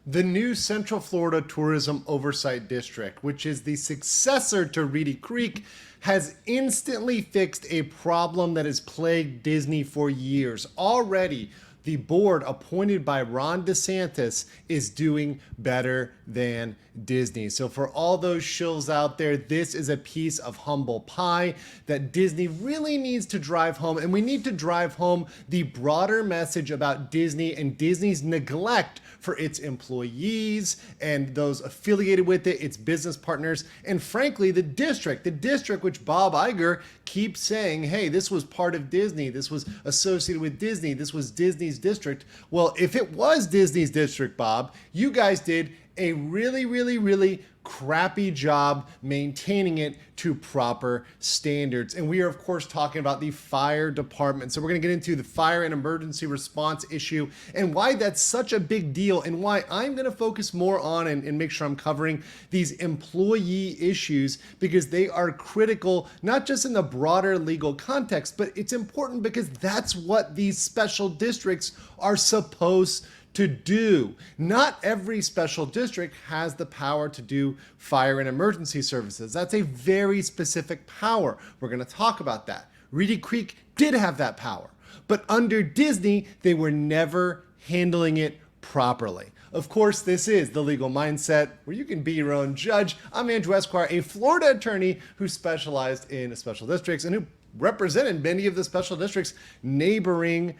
The new Central Florida Tourism Oversight District, which is the successor to Reedy Creek, has instantly fixed a problem that has plagued Disney for years. Already, the board appointed by Ron DeSantis is doing better than Disney. So for all those shills out there, this is a piece of humble pie that Disney really needs to drive home. And we need to drive home the broader message about Disney and Disney's neglect for its employees and those affiliated with it, its business partners, and frankly, the district which Bob Iger keeps saying, hey, this was part of Disney. This was associated with Disney. This was Disney's district. Well, if it was Disney's district, Bob, you guys did a really crappy job maintaining it to proper standards. And we are, of course, talking about the fire department. So we're going to get into the fire and emergency response issue and why that's such a big deal and why I'm going to focus more on and make sure I'm covering these employee issues because they are critical, not just in the broader legal context, but it's important because that's what these special districts are supposed to do. Not every special district has the power to do fire and emergency services. That's a very specific power. We're going to talk about that. Reedy Creek did have that power, but under Disney, they were never handling it properly. Of course, this is The Legal Mindset, where you can be your own judge. I'm Andrew Esquire, a Florida attorney who specialized in special districts and who represented many of the special districts neighboring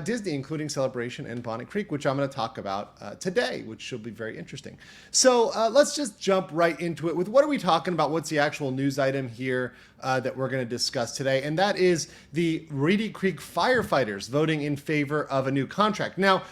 Disney, including Celebration and Bonnet Creek, which I'm going to talk about today, which should be very interesting. So let's just jump right into it with what are we talking about? What's the actual news item here that we're going to discuss today? And that is the Reedy Creek firefighters voting in favor of a new contract. Now,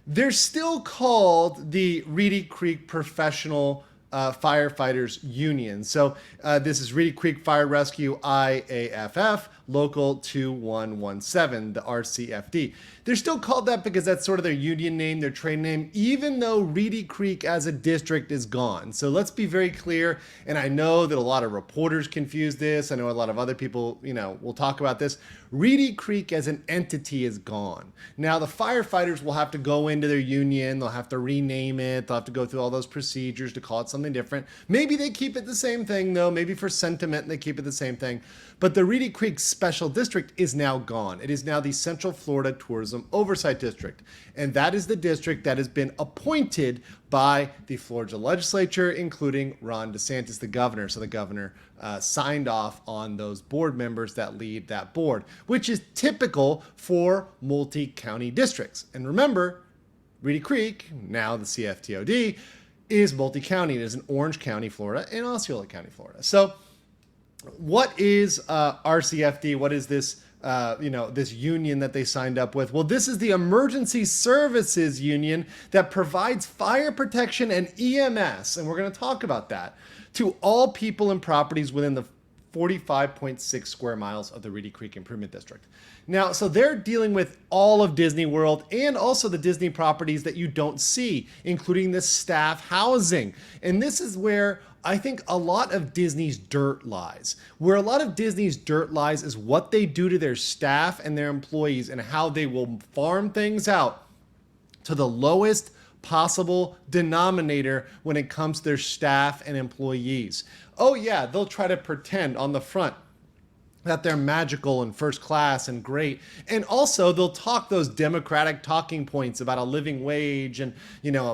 they're still called the Reedy Creek Professional Firefighters Union. So this is Reedy Creek Fire Rescue IAFF Local 2117, the RCFD. They're still called that because that's sort of their union name, their trade name, even though Reedy Creek as a district is gone. So let's be very clear. And I know that a lot of reporters confuse this. I know a lot of other people, will talk about this. Reedy Creek as an entity is gone. Now the firefighters will have to go into their union. They'll have to rename it. They'll have to go through all those procedures to call it something different. Maybe they keep it the same thing though. Maybe for sentiment they keep it the same thing. But the Reedy Creek Special District is now gone. It is now the Central Florida Tourism Oversight District. And that is the district that has been appointed by the Florida legislature, including Ron DeSantis, the governor. So the governor signed off on those board members that lead that board, which is typical for multi-county districts. And remember, Reedy Creek, now the CFTOD, is multi-county. It is in Orange County, Florida, and Osceola County, Florida. So what is RCFD? What is this, this union that they signed up with? Well, this is the Emergency Services Union that provides fire protection and EMS, and we're going to talk about that, to all people and properties within the 45.6 square miles of the Reedy Creek Improvement District. Now, so they're dealing with all of Disney World and also the Disney properties that you don't see, including the staff housing. And this is where I think a lot of Disney's dirt lies. Where a lot of Disney's dirt lies is what they do to their staff and their employees and how they will farm things out to the lowest possible denominator when it comes to their staff and employees. Oh yeah, they'll try to pretend on the front that they're magical and first class and great. And also they'll talk those democratic talking points about a living wage and,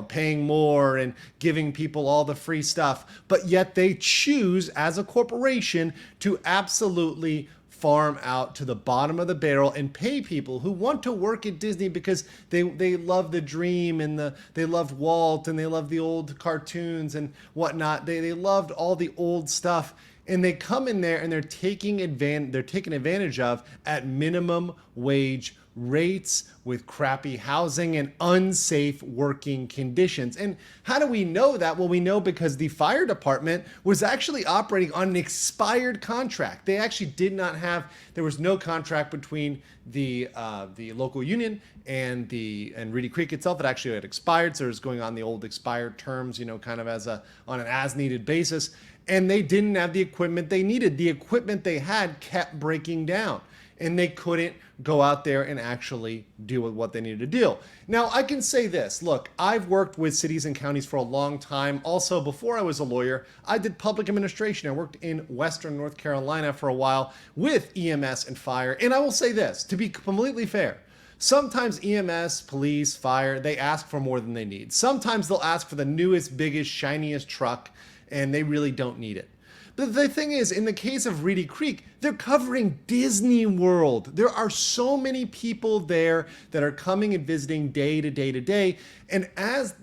paying more and giving people all the free stuff. But yet they choose as a corporation to absolutely farm out to the bottom of the barrel and pay people who want to work at Disney because they love the dream and they loved Walt and they love the old cartoons and whatnot. They loved all the old stuff. And they come in there and they're taken advantage of at minimum wage rates with crappy housing and unsafe working conditions. And how do we know that? Well, we know because the fire department was actually operating on an expired contract. They actually did not have, there was no contract between the local union and Reedy Creek itself. It actually had expired. So it was going on the old expired terms, kind of on an as needed basis. And they didn't have the equipment they needed. The equipment they had kept breaking down. and they couldn't go out there and actually deal with what they needed to deal. Now, I can say this. Look, I've worked with cities and counties for a long time. Also, before I was a lawyer, I did public administration. I worked in Western North Carolina for a while with EMS and fire. And I will say this, to be completely fair, sometimes EMS, police, fire, they ask for more than they need. Sometimes they'll ask for the newest, biggest, shiniest truck, and they really don't need it. But the thing is, in the case of Reedy Creek, they're covering Disney World. There are so many people there that are coming and visiting day to day to day. And as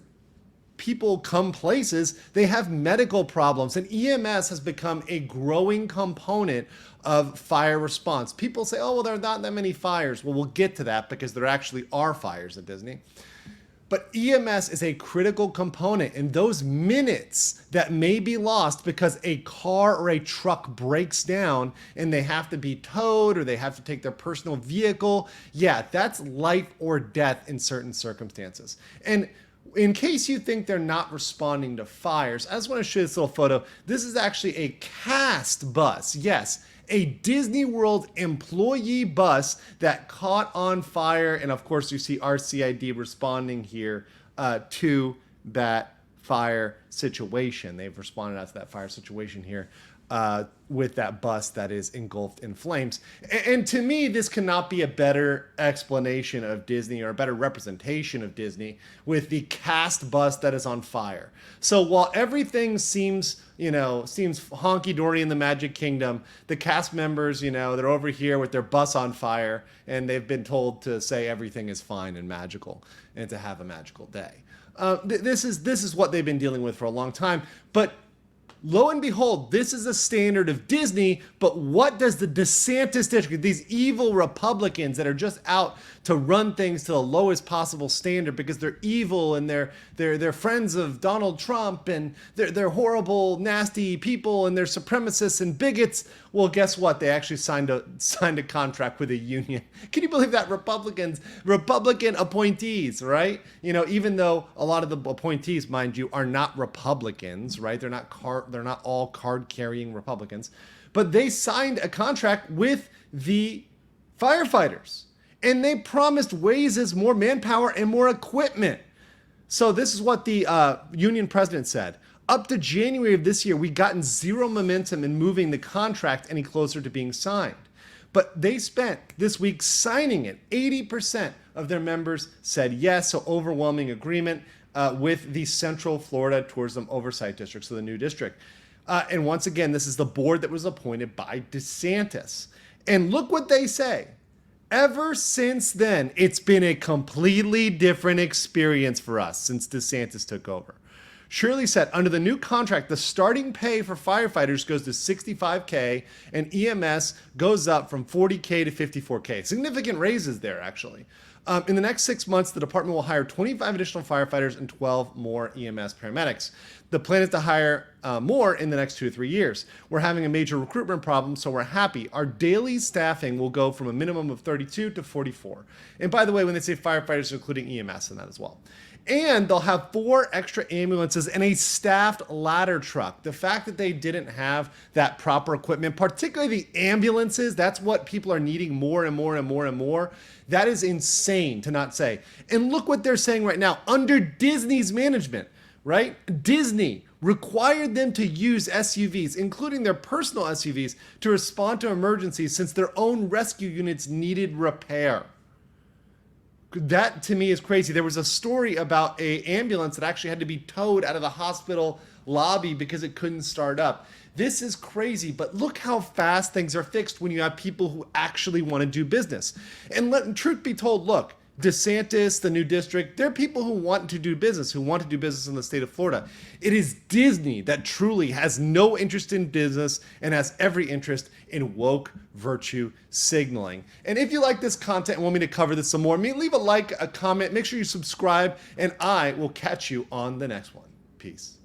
people come places, they have medical problems. And EMS has become a growing component of fire response. People say, oh, well, there are not that many fires. Well, we'll get to that because there actually are fires at Disney. But EMS is a critical component, and those minutes that may be lost because a car or a truck breaks down and they have to be towed or they have to take their personal vehicle, yeah, that's life or death in certain circumstances. And in case you think they're not responding to fires, I just want to show you this little photo. This is actually a cast bus. Yes, a Disney World employee bus that caught on fire. And of course, you see RCID responding here to that fire situation. They've responded out to that fire situation here with that bus that is engulfed in flames. And to me, this cannot be a better explanation of Disney or a better representation of Disney with the cast bus that is on fire. So while everything seems honky-dory in the Magic Kingdom, the cast members, they're over here with their bus on fire, and they've been told to say everything is fine and magical and to have a magical day. This is what they've been dealing with for a long time. But lo and behold, this is a standard of Disney, but what does the DeSantis district, these evil Republicans that are just out to run things to the lowest possible standard because they're evil and they're friends of Donald Trump and they're horrible, nasty people and they're supremacists and bigots. Well, guess what? They actually signed a contract with a union. Can you believe that? Republican appointees, right? Even though a lot of the appointees, mind you, are not Republicans, right? They're not all card-carrying Republicans, but they signed a contract with the firefighters, and they promised raises, more manpower, and more equipment. So this is what the union president said. Up to January of this year, we've gotten zero momentum in moving the contract any closer to being signed. But they spent this week signing it. 80% of their members said yes, so overwhelming agreement with the Central Florida Tourism Oversight District, so the new district. And once again, this is the board that was appointed by DeSantis. And look what they say. Ever since then, it's been a completely different experience for us since DeSantis took over. Shirley said, under the new contract, the starting pay for firefighters goes to $65K and EMS goes up from $40K to $54K. Significant raises there, actually. In the next 6 months, the department will hire 25 additional firefighters and 12 more EMS paramedics. The plan is to hire more in the next 2 to 3 years. We're having a major recruitment problem, so we're happy. Our daily staffing will go from a minimum of 32 to 44. And by the way, when they say firefighters, they're including EMS in that as well. And they'll have 4 extra ambulances and a staffed ladder truck. The fact that they didn't have that proper equipment, particularly the ambulances, that's what people are needing more and more and more and more. That is insane to not say. And look what they're saying right now. Under Disney's management, right? Disney required them to use SUVs, including their personal SUVs, to respond to emergencies since their own rescue units needed repair. That to me is crazy. There was a story about an ambulance that actually had to be towed out of the hospital lobby because it couldn't start up. This is crazy, but look how fast things are fixed when you have people who actually want to do business. And truth be told, look, DeSantis, the new district, they're people who want to do business in the state of Florida. It is Disney that truly has no interest in business and has every interest in woke virtue signaling. And if you like this content and want me to cover this some more, leave a like, a comment, make sure you subscribe, and I will catch you on the next one. Peace.